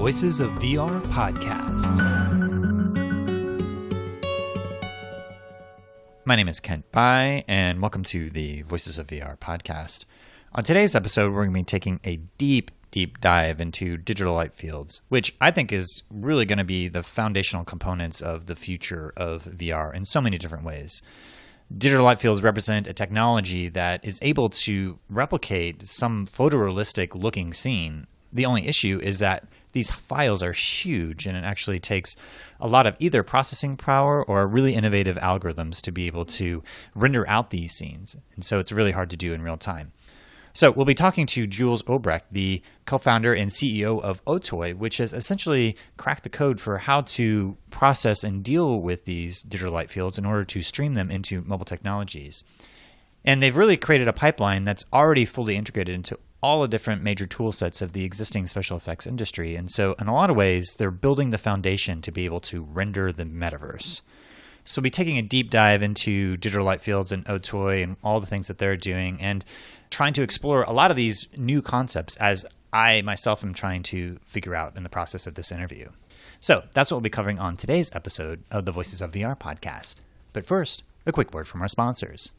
Voices of VR podcast. My name is Kent Bai, and welcome to the Voices of VR podcast. On today's episode, we're going to be taking a deep dive into digital light fields, which I think is really going to be the foundational components of the future of VR in so many different ways. Digital light fields represent a technology that is able to replicate some photorealistic looking scene. The only issue is that these files are huge, and it actually takes a lot of either processing power or really innovative algorithms to be able to render out these scenes. And so it's really hard to do in real time. So we'll be talking to Jules Urbach, the co-founder and CEO of Otoy, which has essentially cracked the code for how to process and deal with these digital light fields in order to stream them into mobile technologies. And they've really created a pipeline that's already fully integrated into all the different major tool sets of the existing special effects industry. And so in a lot of ways, they're building the foundation to be able to render the metaverse. So we'll be taking a deep dive into digital light fields and Otoy and all the things that they're doing and trying to explore a lot of these new concepts as I myself am trying to figure out in the process of this interview. So that's what we'll be covering on today's episode of the Voices of VR podcast. But first, a quick word from our sponsors.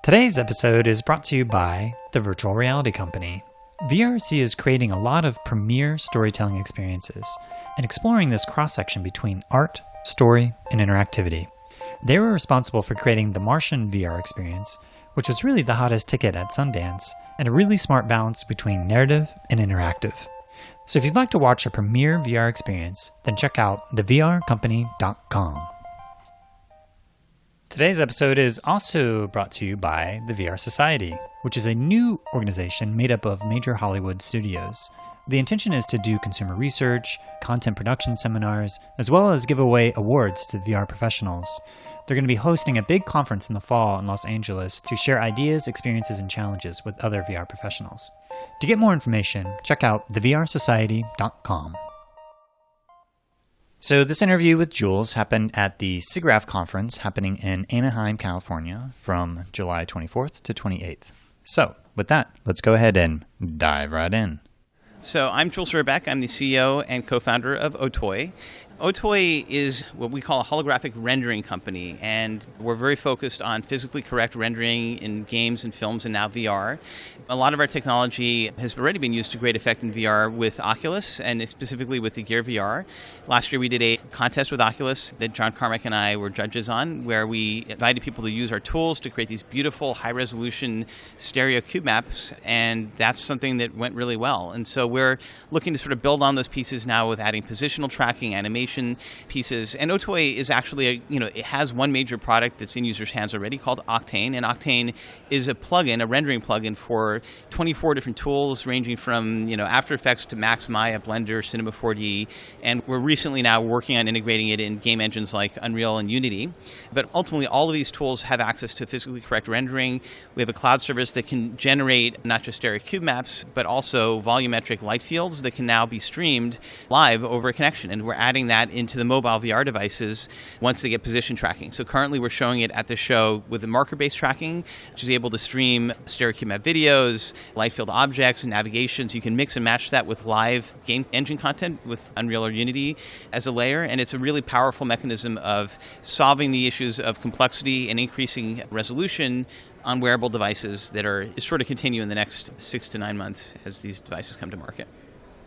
Today's episode is brought to you by the Virtual Reality Company. VRC is creating a lot of premier storytelling experiences and exploring this cross-section between art, story, and interactivity. They were responsible for creating the Martian VR experience, which was really the hottest ticket at Sundance, and a really smart balance between narrative and interactive. So if you'd like to watch a premier VR experience, then check out thevrcompany.com. Today's episode is also brought to you by the VR Society, which is a new organization made up of major Hollywood studios. The intention is to do consumer research, content production seminars, as well as give away awards to VR professionals. They're going to be hosting a big conference in the fall in Los Angeles to share ideas, experiences, and challenges with other VR professionals. To get more information, check out theVRSociety.com. So this interview with Jules happened at the SIGGRAPH conference happening in Anaheim, California from July 24th to 28th. So with that, let's go ahead and dive right in. So I'm Jules Urbach. I'm the CEO and co-founder of Otoy. Otoy is what we call a holographic rendering company, and we're very focused on physically correct rendering in games and films and now VR. A lot of our technology has already been used to great effect in VR with Oculus, and specifically with the Gear VR. Last year we did a contest with Oculus that John Carmack and I were judges on, where we invited people to use our tools to create these beautiful high-resolution stereo cube maps, and that's something that went really well. And so we're looking to sort of build on those pieces now with adding positional tracking, animation pieces. And Otoy is actually, it has one major product that's in users' hands already called Octane. And Octane is a plugin, a rendering plugin for 24 different tools ranging from, After Effects to Max Maya, Blender, Cinema 4D. And we're recently now working on integrating it in game engines like Unreal and Unity. But ultimately, all of these tools have access to physically correct rendering. We have a cloud service that can generate not just stereo cube maps, but also volumetric light fields that can now be streamed live over a connection. And we're adding that into the mobile VR devices once they get position tracking. So currently we're showing it at the show with the marker-based tracking, which is able to stream stereo cube map videos, light field objects, and navigations. You can mix and match that with live game engine content with Unreal or Unity as a layer, and it's a really powerful mechanism of solving the issues of complexity and increasing resolution on wearable devices that are sort of continue in the next 6 to 9 months as these devices come to market.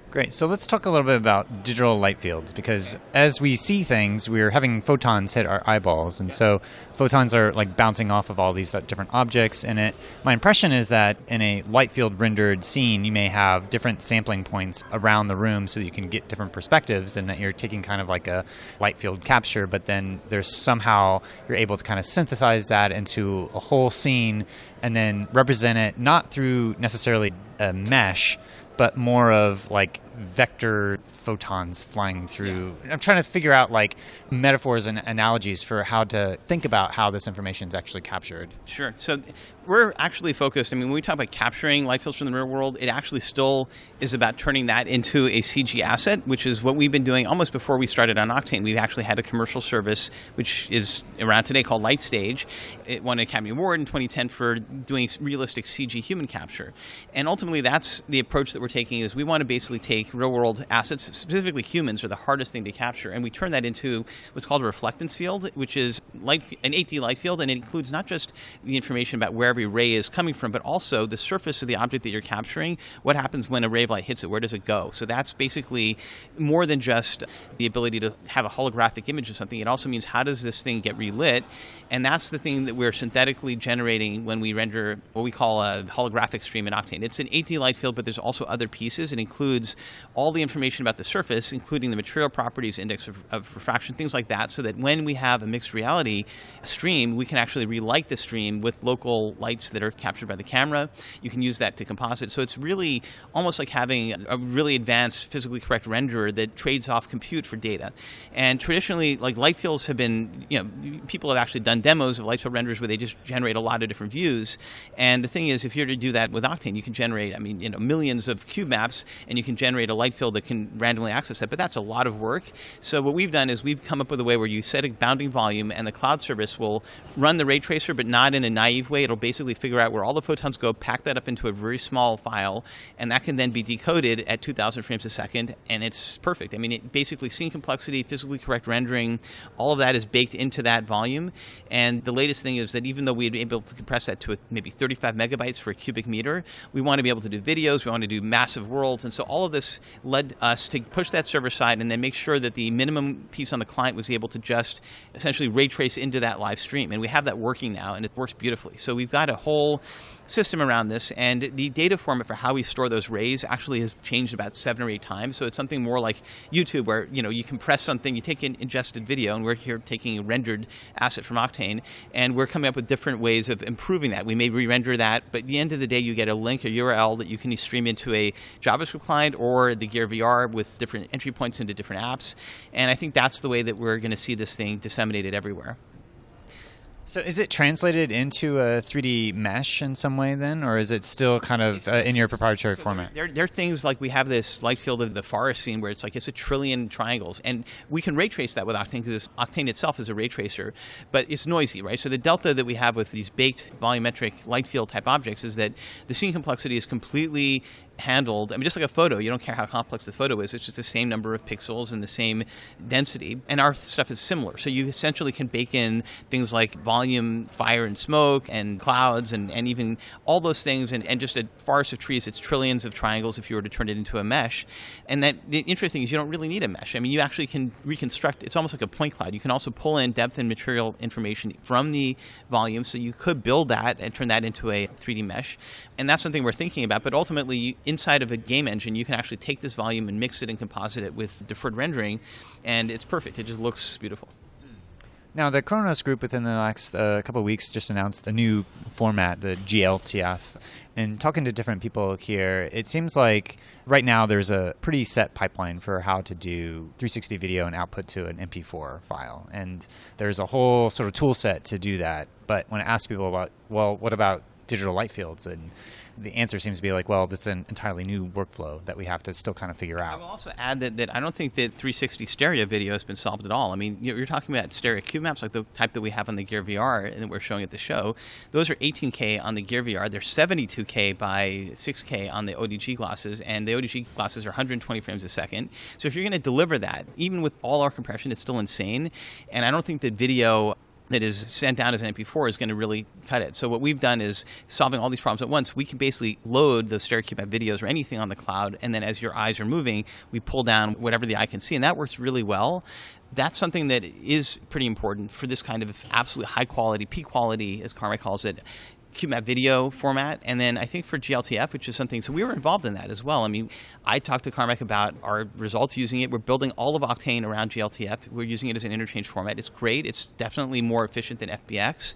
Great. So let's talk a little bit about digital light fields, because as we see things, we're having photons hit our eyeballs. And so photons are like bouncing off of all these different objects. And my impression is that in a light field rendered scene, you may have different sampling points around the room so that you can get different perspectives, and that you're taking kind of like a light field capture, but then there's somehow you're able to kind of synthesize that into a whole scene and then represent it not through necessarily a mesh, but more of like vector photons flying through. Yeah. I'm trying to figure out like metaphors and analogies for how to think about how this information is actually captured. Sure. So We're actually focused, when we talk about capturing light fields from the real world, it actually still is about turning that into a CG asset, which is what we've been doing almost before we started on Octane. We've actually had a commercial service, which is around today, called LightStage. It won an Academy Award in 2010 for doing realistic CG human capture. And ultimately, that's the approach that we're taking, is we want to basically take real-world assets, specifically humans are the hardest thing to capture, and we turn that into what's called a reflectance field, which is like an 8D light field, and it includes not just the information about where every ray is coming from, but also the surface of the object that you're capturing. What happens when a ray of light hits it? Where does it go? So that's basically more than just the ability to have a holographic image of something. It also means, how does this thing get relit? And that's the thing that we're synthetically generating when we render what we call a holographic stream in Octane. It's an 8D light field, but there's also other pieces. It includes all the information about the surface, including the material properties, index of refraction, things like that, so that when we have a mixed reality stream, we can actually relight the stream with local lights that are captured by the camera. You can use that to composite. So it's really almost like having a really advanced physically correct renderer that trades off compute for data. And traditionally, like, light fields have been, people have actually done demos of light field renderers where they just generate a lot of different views. And the thing is, if you're to do that with Octane, you can generate, millions of cube maps, and you can generate a light field that can randomly access that. But that's a lot of work. So what we've done is we've come up with a way where you set a bounding volume, and the cloud service will run the ray tracer, but not in a naive way. It'll basically figure out where all the photons go, pack that up into a very small file, and that can then be decoded at 2,000 frames a second, and it's perfect. It basically, scene complexity, physically correct rendering, all of that is baked into that volume. And the latest thing is that even though we'd be able to compress that to maybe 35 megabytes for a cubic meter, we want to be able to do videos, we want to do massive worlds, and so all of this led us to push that server side and then make sure that the minimum piece on the client was able to just essentially ray trace into that live stream. And we have that working now, and it works beautifully. So we've got a whole system around this, and the data format for how we store those rays actually has changed about 7 or 8 times. So it's something more like YouTube, where you compress something, you take an ingested video, and we're here taking a rendered asset from Octane, and we're coming up with different ways of improving that. We may re-render that, but at the end of the day, you get a link, a URL that you can stream into a JavaScript client or the Gear VR with different entry points into different apps. And I think that's the way that we're going to see this thing disseminated everywhere. So is it translated into a 3D mesh in some way then, or is it still kind of in your proprietary format? There are things like we have this light field of the forest scene where it's like it's a trillion triangles, and we can ray trace that with Octane because Octane itself is a ray tracer, but it's noisy, right? So the delta that we have with these baked volumetric light field type objects is that the scene complexity is completely handled. Just like a photo, you don't care how complex the photo is, it's just the same number of pixels and the same density, and our stuff is similar. So you essentially can bake in things like volume, fire and smoke, and clouds, and even all those things, and just a forest of trees, it's trillions of triangles if you were to turn it into a mesh. And that the interesting thing is you don't really need a mesh. You actually can reconstruct, it's almost like a point cloud. You can also pull in depth and material information from the volume, so you could build that and turn that into a 3D mesh. And that's something we're thinking about, but ultimately, inside of a game engine, you can actually take this volume and mix it and composite it with deferred rendering, and it's perfect. It just looks beautiful. Now, the Kronos group within the next couple of weeks just announced a new format, the GLTF. And talking to different people here, it seems like right now there's a pretty set pipeline for how to do 360 video and output to an MP4 file. And there's a whole sort of tool set to do that. But when I ask people about, well, what about digital light fields? And the answer seems to be like, well, that's an entirely new workflow that we have to still kind of figure out. I will also add that I don't think that 360 stereo video has been solved at all. You're talking about stereo cube maps like the type that we have on the Gear VR and that we're showing at the show. Those are 18K on the Gear VR. They're 72K by 6K on the ODG glasses, and the ODG glasses are 120 frames a second. So if you're going to deliver that, even with all our compression, it's still insane. And I don't think that video that is sent down as an MP4 is going to really cut it. So what we've done is solving all these problems at once. We can basically load those StereoCube videos or anything on the cloud, and then as your eyes are moving, we pull down whatever the eye can see, and that works really well. That's something that is pretty important for this kind of absolute high quality, peak quality, as Carmike calls it, QMAP video format. And then I think for GLTF, which is something, so we were involved in that as well. I talked to Carmike about our results using it. We're building all of Octane around GLTF. We're using it as an interchange format. It's great. It's definitely more efficient than FBX.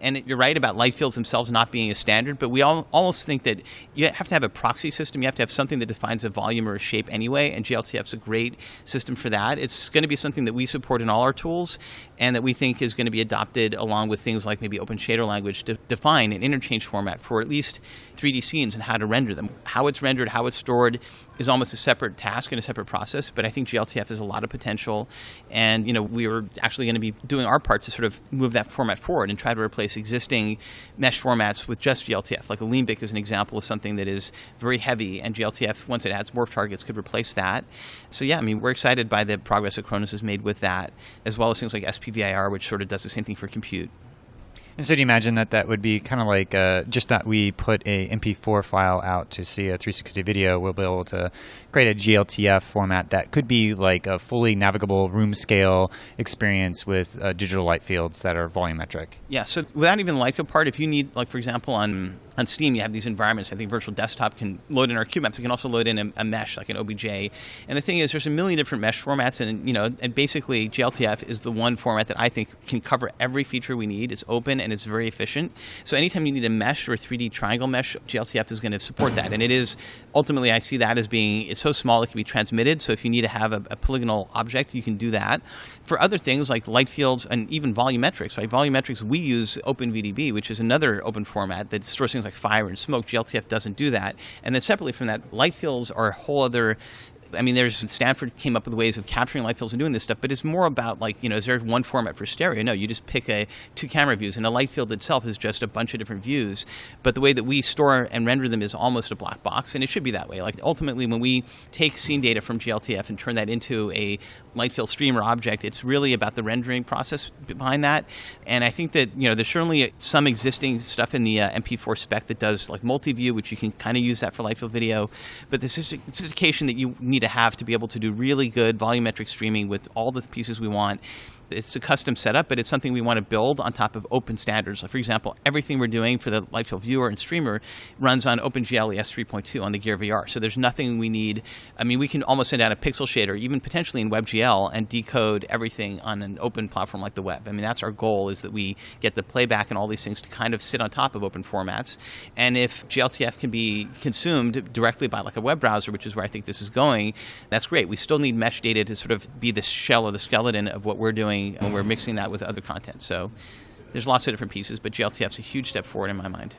And you're right about light fields themselves not being a standard, but we almost think that you have to have a proxy system. You have to have something that defines a volume or a shape anyway, and GLTF's a great system for that. It's going to be something that we support in all our tools and that we think is going to be adopted along with things like maybe Open Shader language to define an an interchange format for at least 3D scenes and how to render them. How it's rendered, how it's stored is almost a separate task and a separate process, but I think GLTF has a lot of potential. And, we were actually going to be doing our part to sort of move that format forward and try to replace existing mesh formats with just GLTF. Like Limbic is an example of something that is very heavy, and GLTF, once it adds morph targets, could replace that. So yeah, we're excited by the progress that Cronus has made with that, as well as things like SPVIR, which sort of does the same thing for compute. And so do you imagine that would be kind of like just that we put a MP4 file out to see a 360 video, we'll be able to create a GLTF format that could be like a fully navigable room scale experience with digital light fields that are volumetric? Yeah, so without even the light field part, if you need, like for example, on Steam, you have these environments. I think Virtual Desktop can load in our cube maps. It can also load in a mesh, like an OBJ. And the thing is, there's a million different mesh formats, and basically GLTF is the one format that I think can cover every feature we need. It's open and it's very efficient. So anytime you need a mesh or a 3D triangle mesh, GLTF is going to support that. And it is, ultimately, I see that as being, it's so small it can be transmitted. So if you need to have a polygonal object, you can do that. For other things like light fields and even volumetrics, right? Volumetrics, we use OpenVDB, which is another open format that stores things like fire and smoke. GLTF doesn't do that. And then separately from that, light fields are a whole other. Stanford came up with ways of capturing light fields and doing this stuff, but it's more about is there one format for stereo? No, you just pick two camera views, and a light field itself is just a bunch of different views. But the way that we store and render them is almost a black box, and it should be that way. Like ultimately, when we take scene data from GLTF and turn that into a light field stream or object, it's really about the rendering process behind that. And I think that there's certainly some existing stuff in the MP4 spec that does like multi-view, which you can kind of use that for light field video. But the sophistication that you need to have to be able to do really good volumetric streaming with all the pieces we want. It's a custom setup, but it's something we want to build on top of open standards. Like for example, everything we're doing for the light field viewer and streamer runs on OpenGL ES 3.2 on the Gear VR. So there's nothing we need. We can almost send out a pixel shader, even potentially in WebGL, and decode everything on an open platform like the web. That's our goal, is that we get the playback and all these things to kind of sit on top of open formats. And if GLTF can be consumed directly by like a web browser, which is where I think this is going, that's great. We still need mesh data to sort of be the shell or the skeleton of what we're doing when we're mixing that with other content. So there's lots of different pieces, but GLTF's a huge step forward in my mind.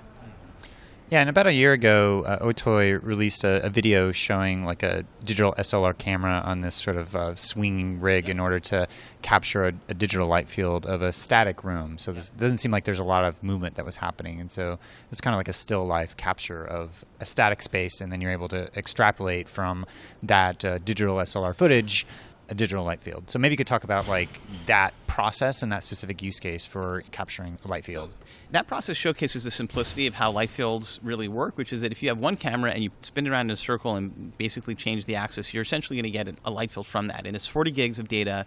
Yeah, and about a year ago, Otoy released a video showing like a digital SLR camera on this sort of swinging rig in order to capture a digital light field of a static room. So this doesn't seem like there's a lot of movement that was happening. And so it's kind of like a still life capture of a static space, and then you're able to extrapolate from that digital SLR footage a digital light field. So maybe you could talk about like that process and that specific use case for capturing a light field. That process showcases the simplicity of how light fields really work, which is that if you have one camera and you spin it around in a circle and basically change the axis, you're essentially going to get a light field from that. And it's 40 gigs of data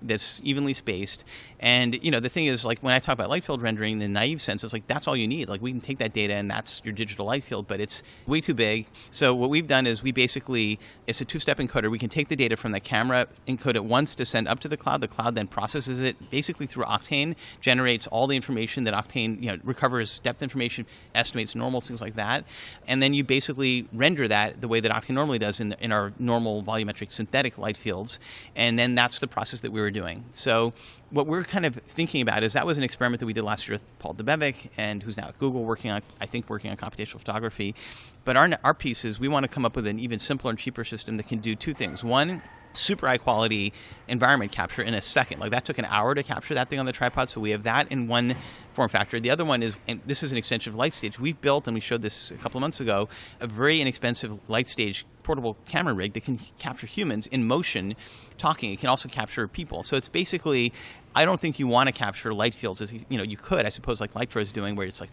that's evenly spaced. And, the thing is, like, when I talk about light field rendering, the naive sense is like, that's all you need. Like, we can take that data and that's your digital light field, but it's way too big. So what we've done is it's a two-step encoder. We can take the data from the camera, encode it once to send up to the cloud. The cloud then processes it basically through Octane, generates all the information that Octane, recovers depth information, estimates normals, things like that. And then you basically render that the way that Octane normally does in our normal volumetric synthetic light fields. And then that's the process that we were doing. So what we're kind of thinking about is that was an experiment that we did last year with Paul Debevic, and who's now at Google working on computational photography. But our piece is we want to come up with an even simpler and cheaper system that can do two things. One, super high quality environment capture in a second. Like that took an hour to capture that thing on the tripod, so we have that in one form factor. The other one is, and this is an extension of Lightstage, we built, and we showed this a couple of months ago, a very inexpensive Lightstage portable camera rig that can capture humans in motion talking. It can also capture people. So it's basically, I don't think you want to capture light fields as you could, I suppose, like Lytra is doing, where it's like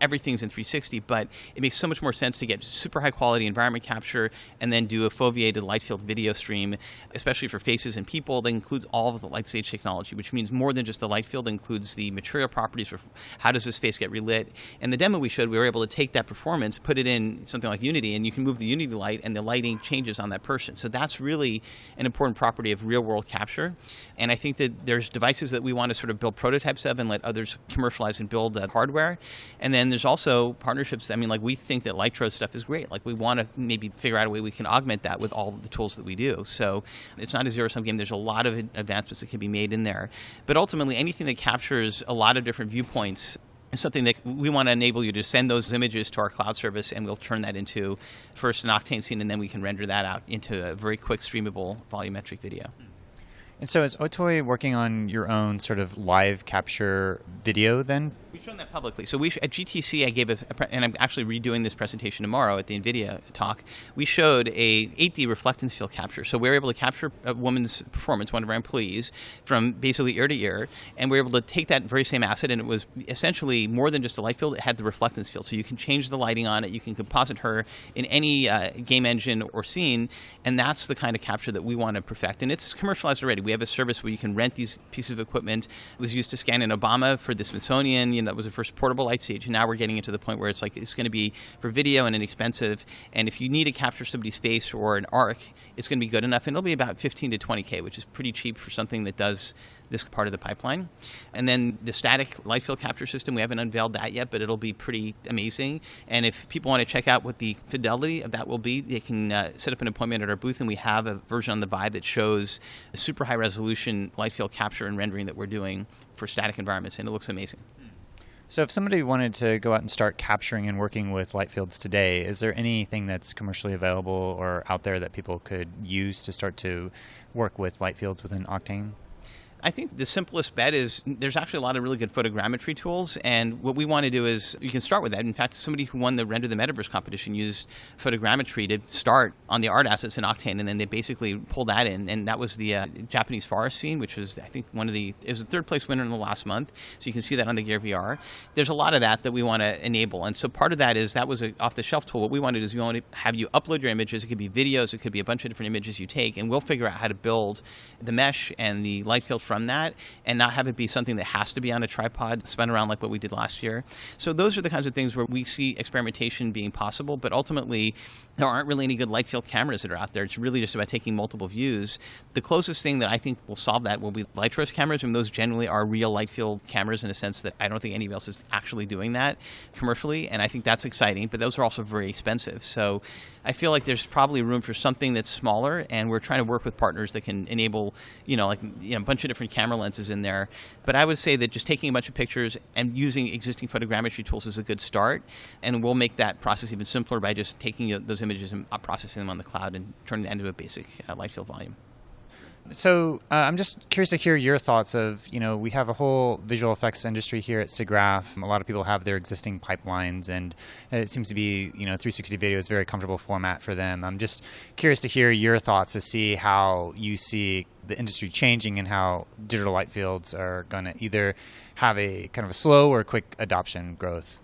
everything's in 360, but it makes so much more sense to get super high quality environment capture and then do a foveated light field video stream, especially for faces and people, that includes all of the Lightstage technology, which means more than just the light field, includes the material properties for how does this face get relit. And the demo we showed, we were able to take that performance, put it in something like Unity, and you can move the Unity light and the lighting changes on that person. So that's really an important property of real world capture. And I think that there's devices that we want to sort of build prototypes of and let others commercialize and build that hardware. And then there's also partnerships. We think that Lytra stuff is great. Like, we want to maybe figure out a way we can augment that with all the tools that we do. So it's not a zero-sum game. There's a lot of advancements that can be made in there. But ultimately, anything that captures a lot of different viewpoints It's something that we want to enable you to send those images to our cloud service, and we'll turn that into first an Octane scene, and then we can render that out into a very quick streamable volumetric video. And so is Otoy working on your own sort of live capture video then? We've shown that publicly. So at GTC, I gave and I'm actually redoing this presentation tomorrow at the NVIDIA talk. We showed a 8D reflectance field capture. So we were able to capture a woman's performance, one of our employees, from basically ear to ear, and we were able to take that very same asset, and it was essentially more than just a light field. It had the reflectance field. So you can change the lighting on it. You can composite her in any game engine or scene, and that's the kind of capture that we want to perfect. And it's commercialized already. We have a service where you can rent these pieces of equipment. It was used to scan in Obama for the Smithsonian. That was the first portable light stage. And now we're getting into the point where it's going to be for video and inexpensive. And if you need to capture somebody's face or an arc, it's going to be good enough. And it'll be about 15 to 20K, which is pretty cheap for something that does this part of the pipeline. And then the static light field capture system, we haven't unveiled that yet, but it'll be pretty amazing. And if people want to check out what the fidelity of that will be, they can set up an appointment at our booth, and we have a version on the Vive that shows the super high resolution light field capture and rendering that we're doing for static environments, and it looks amazing. So if somebody wanted to go out and start capturing and working with light fields today, is there anything that's commercially available or out there that people could use to start to work with light fields within Octane? I think the simplest bet is there's actually a lot of really good photogrammetry tools, and what we want to do is you can start with that. In fact, somebody who won the Render the Metaverse competition used photogrammetry to start on the art assets in Octane, and then they basically pull that in, and that was the Japanese forest scene, which was, I think, it was the third place winner in the last month, so you can see that on the Gear VR. There's a lot of that we want to enable, and so part of that is that was an off-the-shelf tool. What we wanted is we want to have you upload your images. It could be videos, it could be a bunch of different images you take, and we'll figure out how to build the mesh and the light field from that, and not have it be something that has to be on a tripod spun around like what we did last year. So those are the kinds of things where we see experimentation being possible, but ultimately there aren't really any good light field cameras that are out there. It's really just about taking multiple views. The closest thing that I think will solve that will be Lightros cameras, and those generally are real light field cameras in a sense that I don't think anybody else is actually doing that commercially, and I think that's exciting, but those are also very expensive. So I feel like there's probably room for something that's smaller, and we're trying to work with partners that can enable, a bunch of different camera lenses in there. But I would say that just taking a bunch of pictures and using existing photogrammetry tools is a good start, and we'll make that process even simpler by just taking those images and processing them on the cloud and turning that into a basic light field volume. So I'm just curious to hear your thoughts of, we have a whole visual effects industry here at SIGGRAPH. A lot of people have their existing pipelines, and it seems to be, 360 video is a very comfortable format for them. I'm just curious to hear your thoughts to see how you see the industry changing and how digital light fields are going to either have a kind of a slow or quick adoption growth.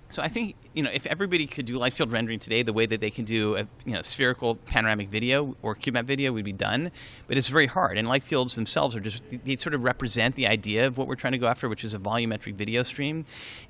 So I think, if everybody could do light field rendering today the way that they can do a spherical panoramic video or cube map video, we'd be done. But it's very hard. And light fields themselves are they sort of represent the idea of what we're trying to go after, which is a volumetric video stream.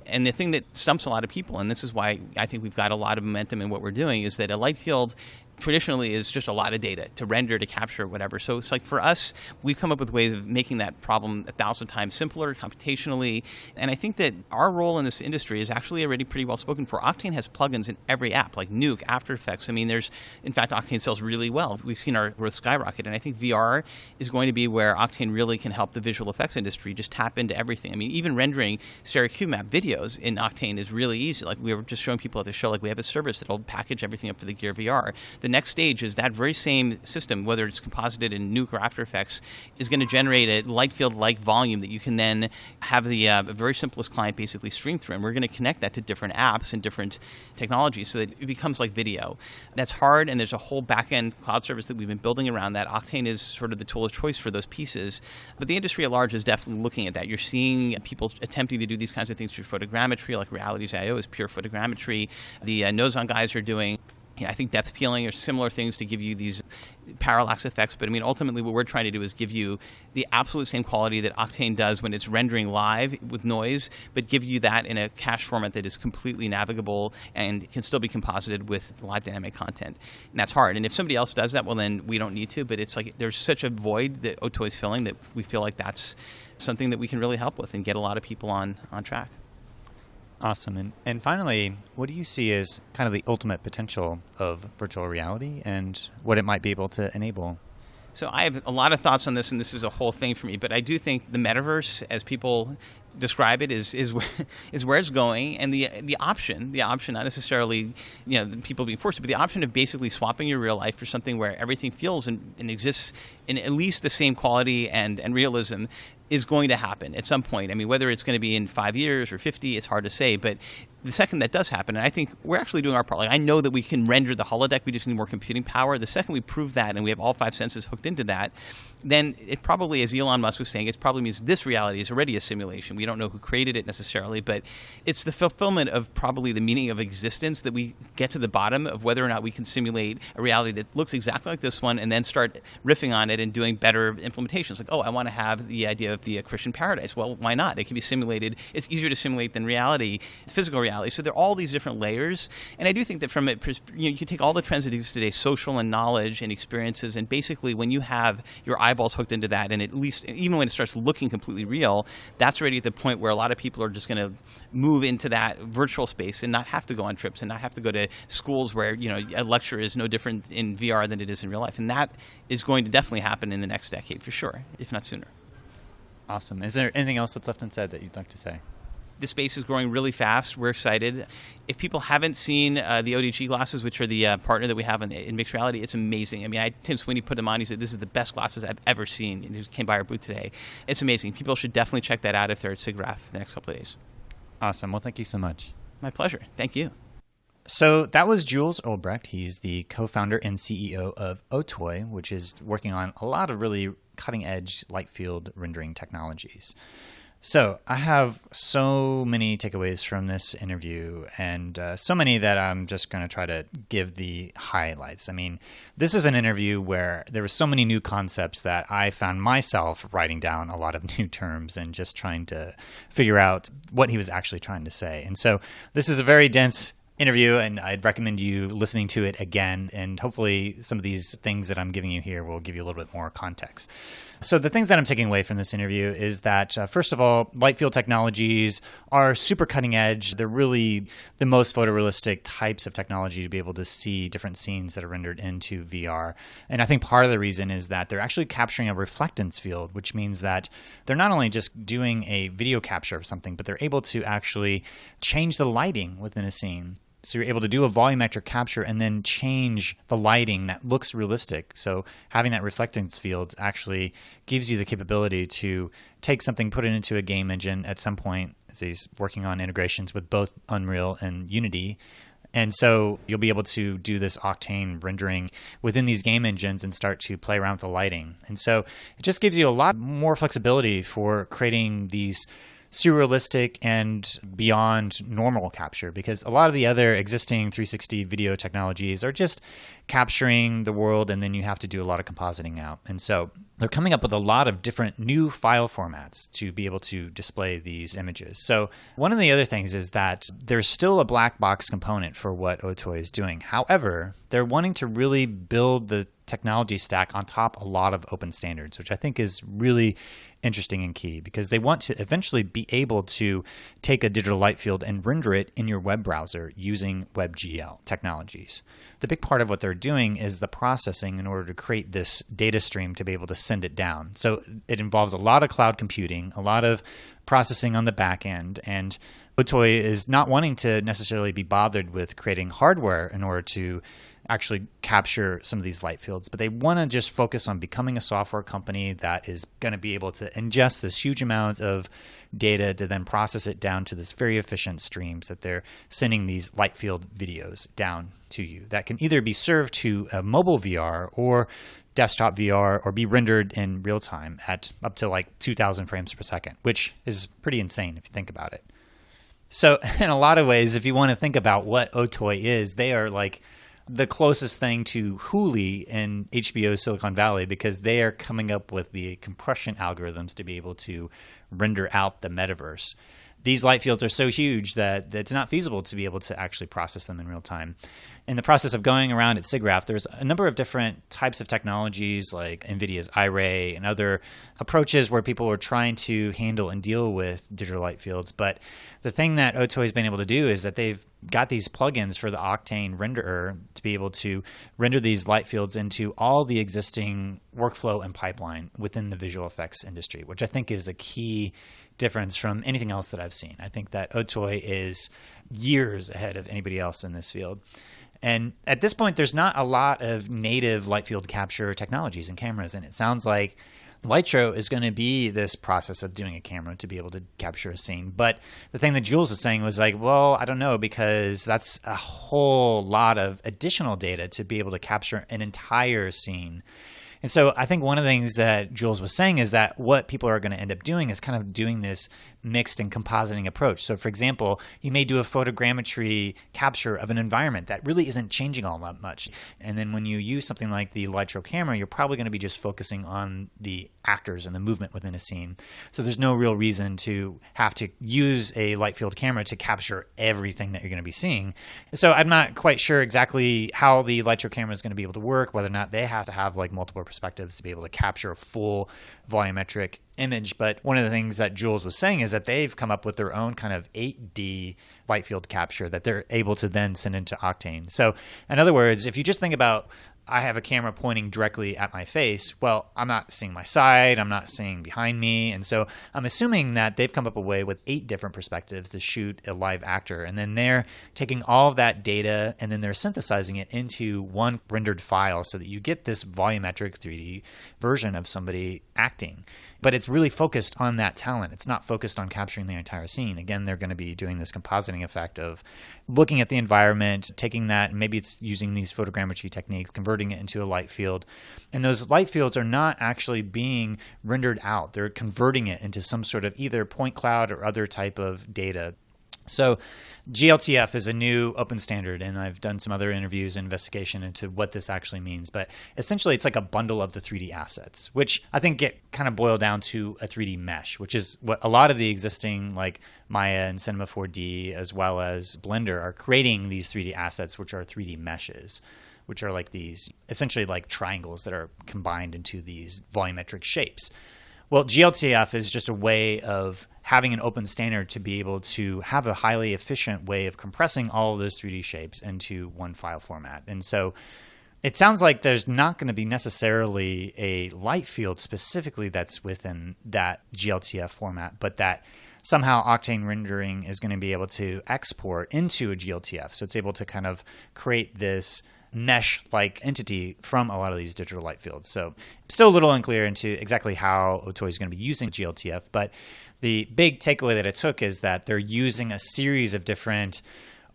And the thing that stumps a lot of people, and this is why I think we've got a lot of momentum in what we're doing, is that a light field traditionally is just a lot of data to render, to capture, whatever. So it's like for us, we've come up with ways of making that problem 1,000 times simpler computationally. And I think that our role in this industry is actually already pretty well spoken for. Octane has plugins in every app, like Nuke, After Effects. I mean, in fact, Octane sells really well. We've seen our growth skyrocket. And I think VR is going to be where Octane really can help the visual effects industry just tap into everything. I mean, even rendering stereo cube map videos in Octane is really easy. Like we were just showing people at the show, like we have a service that'll package everything up for the Gear VR. The next stage is that very same system, whether it's composited in Nuke or After Effects, is going to generate a light field-like volume that you can then have the very simplest client basically stream through. And we're going to connect that to different apps and different technologies so that it becomes like video. That's hard, and there's a whole back-end cloud service that we've been building around that. Octane is sort of the tool of choice for those pieces. But the industry at large is definitely looking at that. You're seeing people attempting to do these kinds of things through photogrammetry, like Realities.io is pure photogrammetry. The Nose-On guys are doing I think depth peeling or similar things to give you these parallax effects. But I mean, ultimately what we're trying to do is give you the absolute same quality that Octane does when it's rendering live with noise, but give you that in a cache format that is completely navigable and can still be composited with live dynamic content. And that's hard. And if somebody else does that, well, then we don't need to. But it's like there's such a void that Otoy is filling that we feel like that's something that we can really help with and get a lot of people on track. Awesome. And finally, what do you see as kind of the ultimate potential of virtual reality and what it might be able to enable? So I have a lot of thoughts on this, and this is a whole thing for me. But I do think the metaverse, as people describe it, is where it's going, and the option, not necessarily people being forced, but the option of basically swapping your real life for something where everything feels and exists in at least the same quality and realism is going to happen at some point. I mean, whether it's going to be in 5 years or 50, it's hard to say. But the second that does happen, and I think we're actually doing our part. Like, I know that we can render the holodeck. We just need more computing power. The second we prove that and we have all 5 senses hooked into that, then it probably, as Elon Musk was saying, it probably means this reality is already a simulation. We don't know who created it necessarily, but it's the fulfillment of probably the meaning of existence that we get to the bottom of whether or not we can simulate a reality that looks exactly like this one and then start riffing on it and doing better implementations. Like, oh, I want to have the idea of the Christian paradise. Well, why not? It can be simulated. It's easier to simulate than reality, physical reality. So there are all these different layers. And I do think that from it, you can take all the trends that exist today, social and knowledge and experiences, and basically when you have your eyeballs hooked into that, and at least even when it starts looking completely real, that's already at the point where a lot of people are just going to move into that virtual space and not have to go on trips and not have to go to schools where a lecture is no different in VR than it is in real life. And that is going to definitely happen in the next decade for sure, if not sooner. Awesome. Is there anything else that's left unsaid that you'd like to say? The space is growing really fast. We're excited. If people haven't seen the ODG glasses, which are the partner that we have in mixed reality, it's amazing. I mean, Tim Sweeney put them on. He said, this is the best glasses I've ever seen. And he came by our booth today. It's amazing. People should definitely check that out if they're at SIGGRAPH the next couple of days. Awesome. Well, thank you so much. My pleasure. Thank you. So that was Jules Urbach. He's the co-founder and CEO of Otoy, which is working on a lot of really cutting-edge light field rendering technologies. So I have so many takeaways from this interview, and so many that I'm just going to try to give the highlights. I mean, this is an interview where there were so many new concepts that I found myself writing down a lot of new terms and just trying to figure out what he was actually trying to say. And so this is a very dense interview, and I'd recommend you listening to it again, and hopefully some of these things that I'm giving you here will give you a little bit more context. So the things that I'm taking away from this interview is that, first of all, light field technologies are super cutting edge. They're really the most photorealistic types of technology to be able to see different scenes that are rendered into VR. And I think part of the reason is that they're actually capturing a reflectance field, which means that they're not only just doing a video capture of something, but they're able to actually change the lighting within a scene. So you're able to do a volumetric capture and then change the lighting that looks realistic. So having that reflectance field actually gives you the capability to take something, put it into a game engine at some point, as he's working on integrations with both Unreal and Unity. And so you'll be able to do this Octane rendering within these game engines and start to play around with the lighting. And so it just gives you a lot more flexibility for creating these surrealistic and beyond normal capture, because a lot of the other existing 360 video technologies are just capturing the world and then you have to do a lot of compositing out. And so they're coming up with a lot of different new file formats to be able to display these images. So one of the other things is that there's still a black box component for what Otoy is doing. However, they're wanting to really build the technology stack on top a lot of open standards, which I think is really interesting and key, because they want to eventually be able to take a digital light field and render it in your web browser using WebGL technologies. The big part of what they're doing is the processing in order to create this data stream to be able to send it down. So it involves a lot of cloud computing, a lot of processing on the back end, and Otoy is not wanting to necessarily be bothered with creating hardware in order to actually capture some of these light fields, but they want to just focus on becoming a software company that is going to be able to ingest this huge amount of data to then process it down to this very efficient streams that they're sending these light field videos down to you that can either be served to a mobile VR or desktop VR or be rendered in real time at up to like 2,000 frames per second, which is pretty insane if you think about it. So in a lot of ways, if you want to think about what Otoy is, they are like the closest thing to Huli in HBO Silicon Valley, because they are coming up with the compression algorithms to be able to render out the metaverse. these light fields are so huge that it's not feasible to be able to actually process them in real time. In the process of going around at SIGGRAPH, there's a number of different types of technologies like NVIDIA's Iray and other approaches where people are trying to handle and deal with digital light fields. But the thing that Otoy has been able to do is that they've got these plugins for the Octane renderer to be able to render these light fields into all the existing workflow and pipeline within the visual effects industry, which I think is a key difference from anything else that I've seen. I think that Otoy is years ahead of anybody else in this field. And at this point, there's not a lot of native light field capture technologies and cameras, and it sounds like Lightro is going to be this process of doing a camera to be able to capture a scene. But the thing that Jules is saying was like, well, I don't know, because that's a whole lot of additional data to be able to capture an entire scene. And so I think one of the things that Jules was saying is that what people are going to end up doing is kind of doing this mixed and compositing approach. So for example, you may do a photogrammetry capture of an environment that really isn't changing all that much. And then when you use something like the Lightro camera, you're probably going to be just focusing on the actors and the movement within a scene. So there's no real reason to have to use a light field camera to capture everything that you're going to be seeing. So I'm not quite sure exactly how the Lightro camera is going to be able to work, whether or not they have to have like multiple perspectives to be able to capture a full volumetric image. But one of the things that Jules was saying is that they've come up with their own kind of 8D light field capture that they're able to then send into Octane. So in other words, if you just think about, I have a camera pointing directly at my face, well, I'm not seeing my side, I'm not seeing behind me. And so I'm assuming that they've come up a way with 8 different perspectives to shoot a live actor. And then they're taking all of that data and then they're synthesizing it into one rendered file so that you get this volumetric 3D version of somebody acting. But it's really focused on that talent. It's not focused on capturing the entire scene. Again, they're going to be doing this compositing effect of looking at the environment, taking that, and maybe it's using these photogrammetry techniques, converting it into a light field. And those light fields are not actually being rendered out. They're converting it into some sort of either point cloud or other type of data. So GLTF is a new open standard, and I've done some other interviews and investigation into what this actually means. But essentially, it's like a bundle of the 3D assets, which I think get kind of boiled down to a 3D mesh, which is what a lot of the existing like Maya and Cinema 4D as well as Blender are creating, these 3D assets, which are 3D meshes, which are like these essentially like triangles that are combined into these volumetric shapes. Well, GLTF is just a way of having an open standard to be able to have a highly efficient way of compressing all of those 3D shapes into one file format. And so it sounds like there's not going to be necessarily a light field specifically that's within that GLTF format, but that somehow Octane rendering is going to be able to export into a GLTF. So it's able to kind of create this mesh-like entity from a lot of these digital light fields. So still a little unclear into exactly how Otoy is going to be using GLTF, but the big takeaway that I took is that they're using a series of different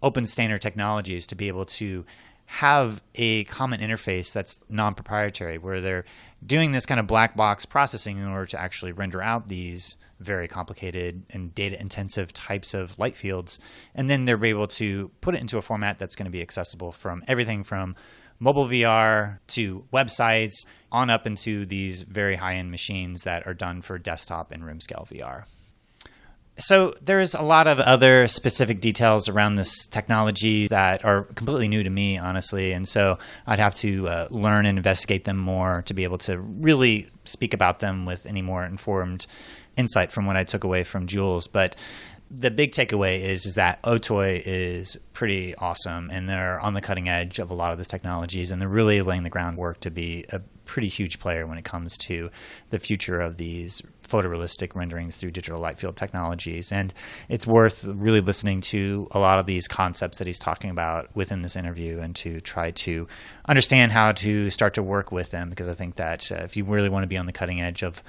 open standard technologies to be able to have a common interface that's non-proprietary, where they're doing this kind of black box processing in order to actually render out these very complicated and data-intensive types of light fields. And then they're able to put it into a format that's going to be accessible from everything from mobile VR to websites on up into these very high-end machines that are done for desktop and room-scale VR. So there's a lot of other specific details around this technology that are completely new to me, honestly. And so I'd have to learn and investigate them more to be able to really speak about them with any more informed insight from what I took away from Jules. But the big takeaway is that Otoy is pretty awesome, and they're on the cutting edge of a lot of these technologies, and they're really laying the groundwork to be a pretty huge player when it comes to the future of these photorealistic renderings through digital light field technologies. And it's worth really listening to a lot of these concepts that he's talking about within this interview and to try to understand how to start to work with them, because I think that if you really want to be on the cutting edge of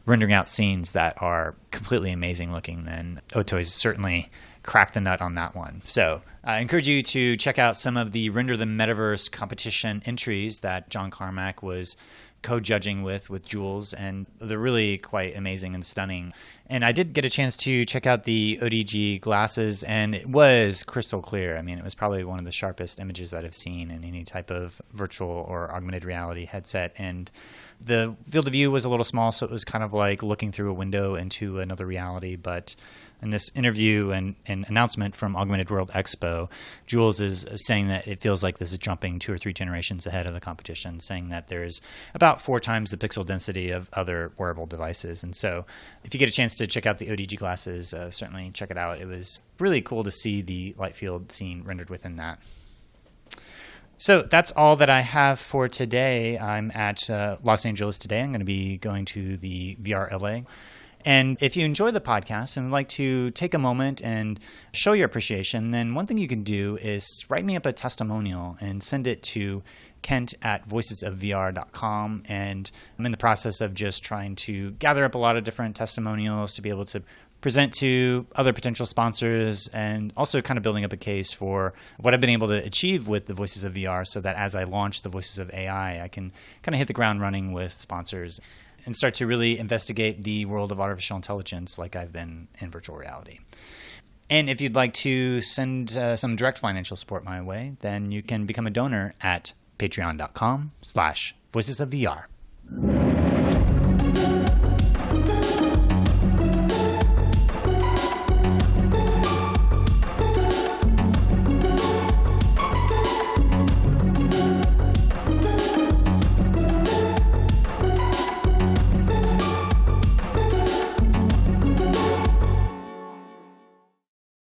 rendering out scenes that are completely amazing looking, then Otoy's certainly cracked the nut on that one. So I encourage you to check out some of the Render the Metaverse competition entries that John Carmack was co-judging with Jules, and they're really quite amazing and stunning. And I did get a chance to check out the ODG glasses, and it was crystal clear. I mean, it was probably one of the sharpest images that I've seen in any type of virtual or augmented reality headset. And the field of view was a little small, so it was kind of like looking through a window into another reality. But in this interview and announcement from Augmented World Expo, Jules is saying that it feels like this is jumping 2 or 3 generations ahead of the competition, saying that there's about 4 times the pixel density of other wearable devices. And so if you get a chance to check out the ODG glasses, certainly check it out. It was really cool to see the light field scene rendered within that. So that's all that I have for today. I'm at Los Angeles today. I'm going to be going to the VR LA. And if you enjoy the podcast and would like to take a moment and show your appreciation, then one thing you can do is write me up a testimonial and send it to kent@voicesofvr.com. And I'm in the process of just trying to gather up a lot of different testimonials to be able to present to other potential sponsors, and also kind of building up a case for what I've been able to achieve with the Voices of VR, so that as I launch the Voices of AI, I can kind of hit the ground running with sponsors and start to really investigate the world of artificial intelligence like I've been in virtual reality. And if you'd like to send some direct financial support my way, then you can become a donor at patreon.com/voicesofvr.